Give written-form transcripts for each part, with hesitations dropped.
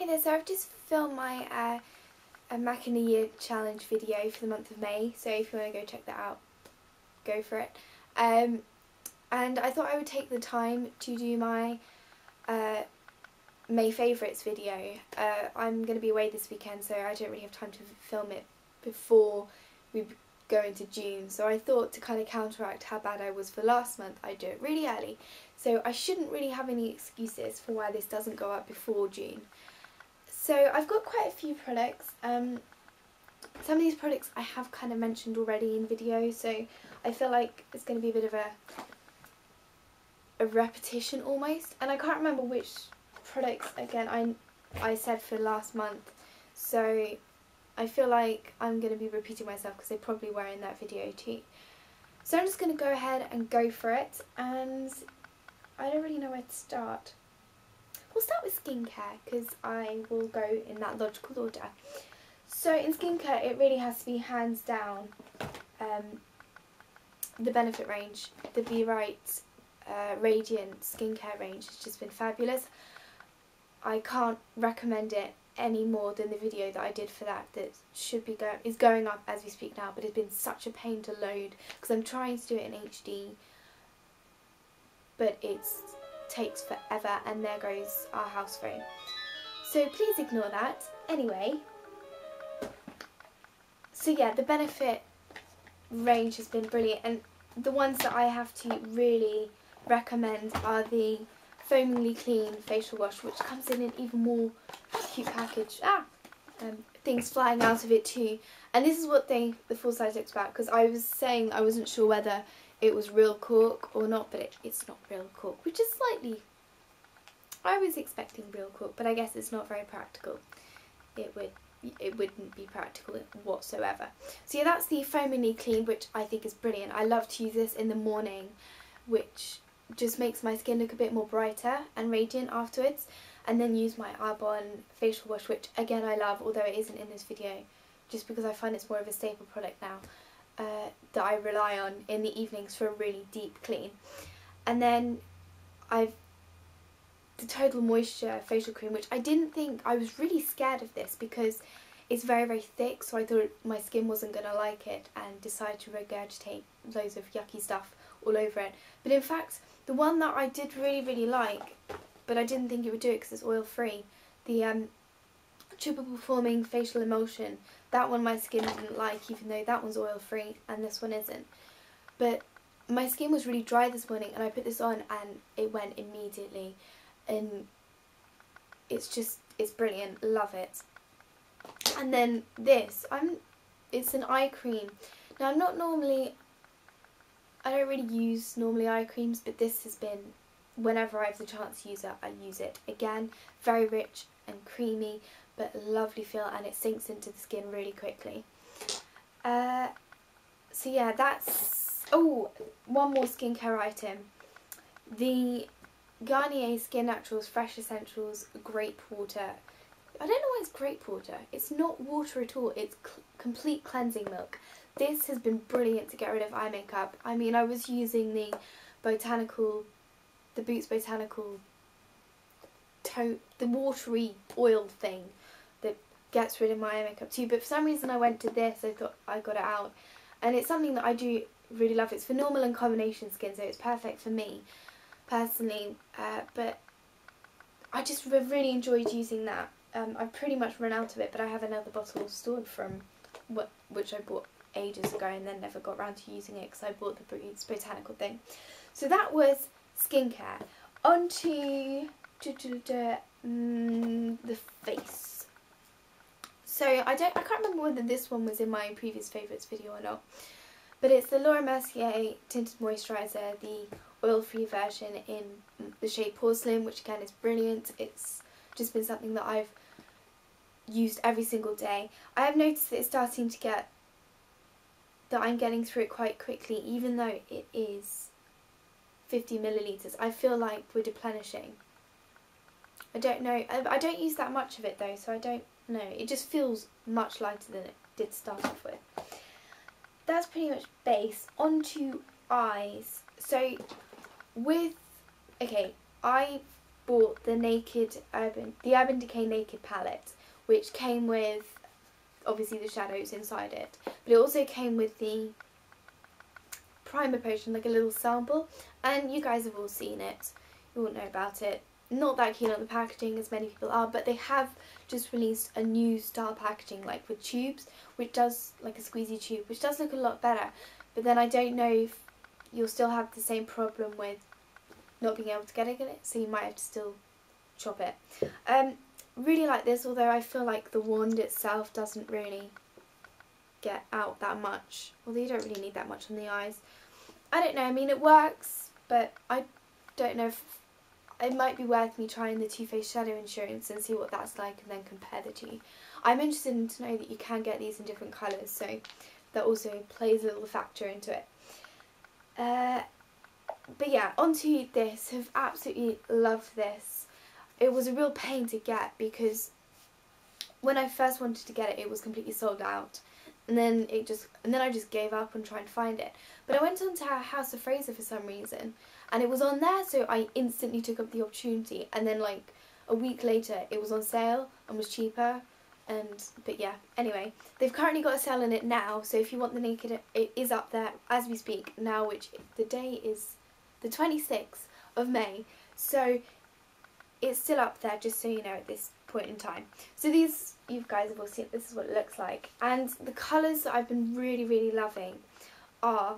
Hey there, so I've just filmed my a Mac in a Year challenge video for the month of May, so if you want to go check that out, go for it. And I thought I would take the time to do my May favourites video. I'm going to be away this weekend, so I don't really have time to film it before we go into June, so I thought to kind of counteract how bad I was for last month, I'd do it really early. So I shouldn't really have any excuses for why this doesn't go up before June. So I've got quite a few products. Some of these products I have kind of mentioned already in videos, so I feel like it's going to be a bit of a repetition almost. And I can't remember which products again I said for last month, so I feel like I'm going to be repeating myself because they probably were in that video too. So I'm just going to go ahead and go for it, and I don't really know where to start. We'll start with skincare because I will go in that logical order. So in skincare it really has to be hands down the Benefit range. The b.right Radiant skincare range has just been fabulous. I can't recommend it any more than the video that I did for that should be is going up as we speak now, but it's been such a pain to load because I'm trying to do it in HD, but it takes forever, and there goes our house phone, so please ignore that. Anyway, so yeah, the Benefit range has been brilliant, and the ones that I have to really recommend are the Foamingly Clean facial wash, which comes in an even more cute package. Things flying out of it too. And this is what the full size looks about, because I was saying I wasn't sure whether it was real cork or not, but it's not real cork, which is slightly... I was expecting real cork, but I guess it's not very practical. It wouldn't be practical whatsoever. So yeah, that's the Foamingly Clean, which I think is brilliant. I love to use this in the morning, which just makes my skin look a bit more brighter and radiant afterwards, and then use my Arbonne facial wash, which again I love, although it isn't in this video, just because I find it's more of a staple product now that I rely on in the evenings for a really deep clean. And then I've the Total Moisture facial cream, which I didn't think, I was really scared of this because it's very, very thick, so I thought my skin wasn't going to like it and decided to regurgitate loads of yucky stuff all over it. But in fact, the one that I did really, really like, but I didn't think it would do it because it's oil free, the Triple Performing Facial Emulsion, that one my skin didn't like, even though that one's oil free and this one isn't. But my skin was really dry this morning, and I put this on and it went immediately, and it's brilliant, love it. And then this, it's an eye cream. Now I don't really use normally eye creams, but this has been, whenever I have the chance to use it, I use it. Again, very rich and creamy, but lovely feel, and it sinks into the skin really quickly. So yeah, that's... Oh, one more skincare item. The Garnier Skin Naturals Fresh Essentials Grape Water. I don't know why it's grape water. It's not water at all. It's complete cleansing milk. This has been brilliant to get rid of eye makeup. I mean, I was using the Boots Botanical the watery oil thing that gets rid of my eye makeup too, but for some reason I went to this. I got it out, and it's something that I do really love. It's for normal and combination skin, so it's perfect for me personally, but I just really enjoyed using that. I've pretty much run out of it, but I have another bottle stored from which I bought ages ago and then never got around to using it because I bought the Boots Botanical thing. So that was skincare. On to the face. So I can't remember whether this one was in my previous favourites video or not, but it's the Mercier Tinted Moisturiser, the oil-free version in the shade Porcelain, which again is brilliant. It's just been something that I've used every single day. I have noticed that it's starting to that I'm getting through it quite quickly, even though it is 50 millilitres. I feel like we're replenishing. I don't know. I don't use that much of it though, so I don't know. It just feels much lighter than it did start off with. That's pretty much base. On to eyes. So I bought the Urban Decay Naked palette, which came with obviously the shadows inside it, but it also came with the primer potion, like a little sample, and you guys have all seen it, you all know about it. Not that keen on the packaging as many people are, but they have just released a new style packaging, like with tubes, which does, like a squeezy tube, which does look a lot better, but then I don't know if you'll still have the same problem with not being able to get it, so you might have to still chop it. Really like this, although I feel like the wand itself doesn't really get out that much, although you don't really need that much on the eyes. I don't know, I mean it works, but I don't know if it might be worth me trying the Too Faced Shadow Insurance and see what that's like and then compare the two. I'm interested in to know that you can get these in different colours, so that also plays a little factor into it. But yeah, onto this. Have absolutely loved this. It was a real pain to get because when I first wanted to get it, it was completely sold out. And then I just gave up on trying to find it. But I went onto House of Fraser for some reason, and it was on there, so I instantly took up the opportunity. And then like a week later, it was on sale and was cheaper. But yeah, anyway, they've currently got a sale on it now. So if you want the Naked, it is up there as we speak now, which the day is the 26th of May. So it's still up there, just so you know, at this point in time. So these, you guys have all seen, this is what it looks like. And the colours that I've been really, really loving are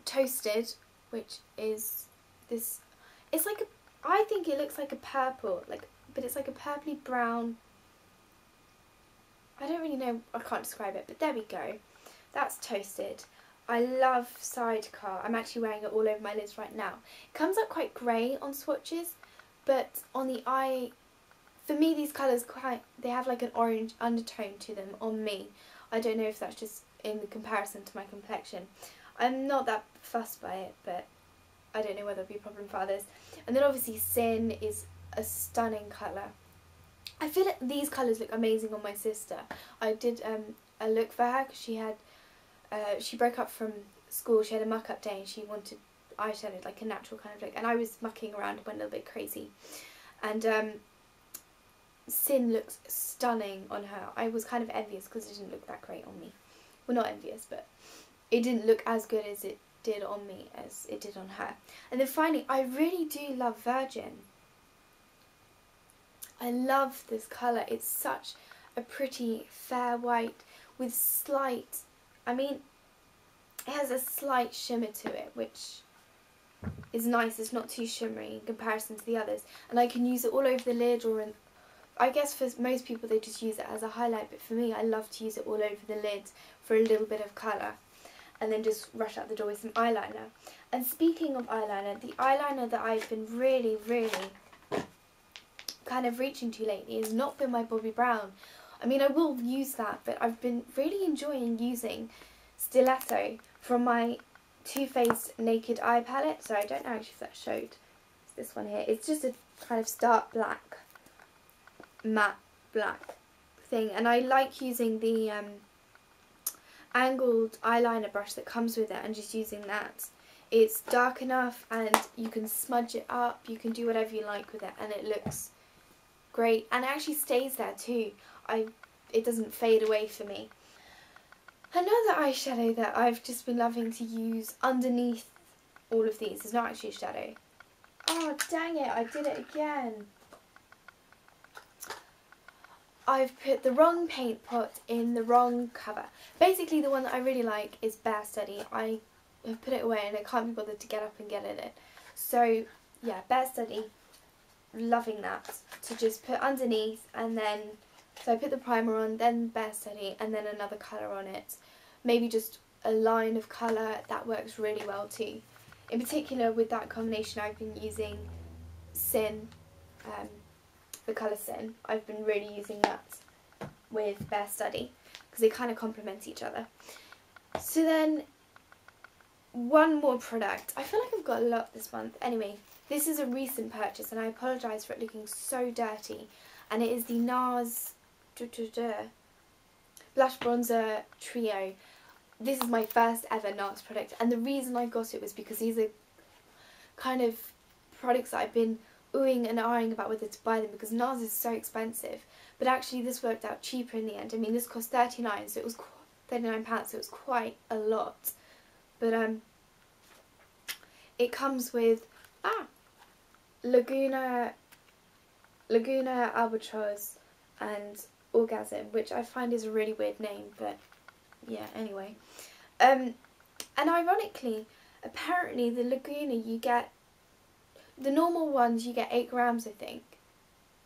Toasted, which is this, it's like a, I think it looks like a purple, like, but it's like a purpley brown, I don't really know, I can't describe it, but there we go. That's Toasted. I love Sidecar. I'm actually wearing it all over my lids right now. It comes out quite grey on swatches, but on the eye, for me these colours they have like an orange undertone to them on me. I don't know if that's just in comparison to my complexion. I'm not that fussed by it, but I don't know whether it'll be a problem for others. And then obviously Sin is a stunning colour. I feel like these colours look amazing on my sister. I did a look for her because she had, she broke up from school, she had a muck up day and she wanted eyeshadow, like a natural kind of look, and I was mucking around and went a little bit crazy. And Sin looks stunning on her. I was kind of envious because it didn't look that great on me. Well, not envious, but it didn't look as good as it did on me as it did on her. And then finally, I really do love Virgin. I love this colour. It's such a pretty fair white with slight, I mean, it has a slight shimmer to it, which is nice. It's not too shimmery in comparison to the others. And I can use it all over the lid, or in, I guess for most people they just use it as a highlight, but for me I love to use it all over the lid for a little bit of colour. And then just rush out the door with some eyeliner. And speaking of eyeliner, the eyeliner that I've been really, really kind of reaching to lately has not been my Bobbi Brown. I mean, I will use that, but I've been really enjoying using Stiletto from my Too Faced Naked Eye palette. So I don't know actually if that showed. It's this one here. It's just a kind of stark black, matte black thing. And I like using the angled eyeliner brush that comes with it and just using that. It's dark enough and you can smudge it up, you can do whatever you like with it, and it looks great, and it actually stays there too. It doesn't fade away for me. Another eyeshadow that I've just been loving to use underneath all of these is not actually a shadow. Oh dang it, I did it again. I've put the wrong paint pot in the wrong cover. Basically the one that I really like is Bare Study. I have put it away and I can't be bothered to get up and get at it. So yeah, Bare Study, loving that. To just put underneath, and then, so I put the primer on, then Bare Study, and then another colour on it. Maybe just a line of colour, that works really well too. In particular with that combination I've been using Sin, the colour Sin. I've been really using that with Bare Study because they kind of complement each other. So then, one more product. I feel like I've got a lot this month. Anyway, this is a recent purchase and I apologise for it looking so dirty. And it is the Nars Blush Bronzer Trio. This is my first ever Nars product, and the reason I got it was because these are kind of products that I've been oohing and ahhing about whether to buy them because Nars is so expensive. But actually this worked out cheaper in the end. I mean, this cost £39, so it was £39, so it was quite a lot. But it comes with Laguna, Albatross and Orgasm, which I find is a really weird name, but yeah, anyway. And ironically, apparently the Laguna, you get, the normal ones you get 8 grams, I think.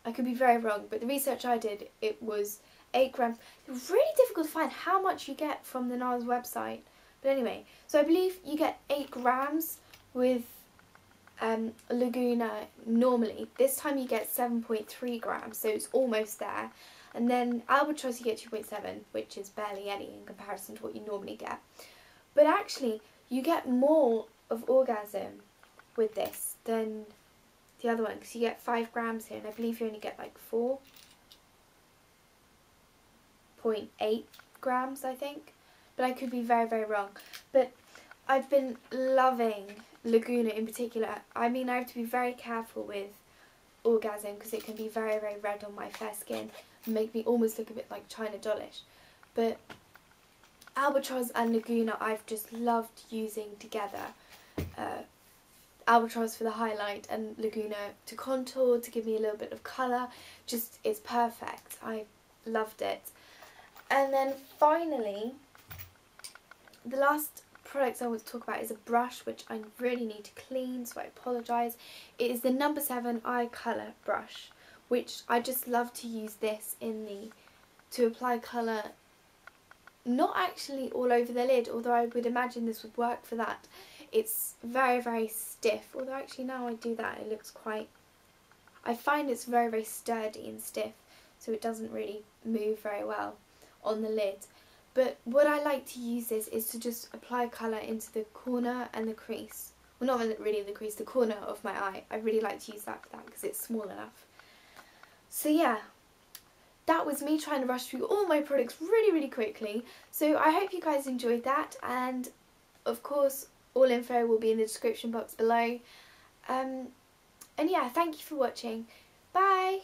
I could be very wrong, but the research I did, it was 8 grams. It was really difficult to find how much you get from the Nars website. But anyway, so I believe you get 8 grams with Laguna normally. This time you get 7.3 grams, so it's almost there. And then Albatross you get 2.7, which is barely any in comparison to what you normally get. But actually, you get more of Orgasm with this than the other one, because you get 5 grams here, and I believe you only get like 4.8 grams, I think. But I could be very, very wrong. But I've been loving Laguna in particular. I mean, I have to be very careful with Orgasm because it can be very, very red on my fair skin and make me almost look a bit like China dollish. But Albatross and Laguna I've just loved using together. Albatross for the highlight and Laguna to contour, to give me a little bit of colour. Just, it's perfect. I loved it. And then finally, the last product I want to talk about is a brush which I really need to clean, so I apologise. It is the No7 Eye Colour Brush, which I just love to use this to apply colour, not actually all over the lid, although I would imagine this would work for that. It's very, very stiff, although actually now I do that it looks quite, I find it's very, very sturdy and stiff, so it doesn't really move very well on the lid. But what I like to use this is to just apply colour into the corner and the crease. Well, not really the crease, the corner of my eye. I really like to use that for that because it's small enough. So yeah, that was me trying to rush through all my products really, really quickly. So I hope you guys enjoyed that, and of course all info will be in the description box below. And yeah, thank you for watching. Bye!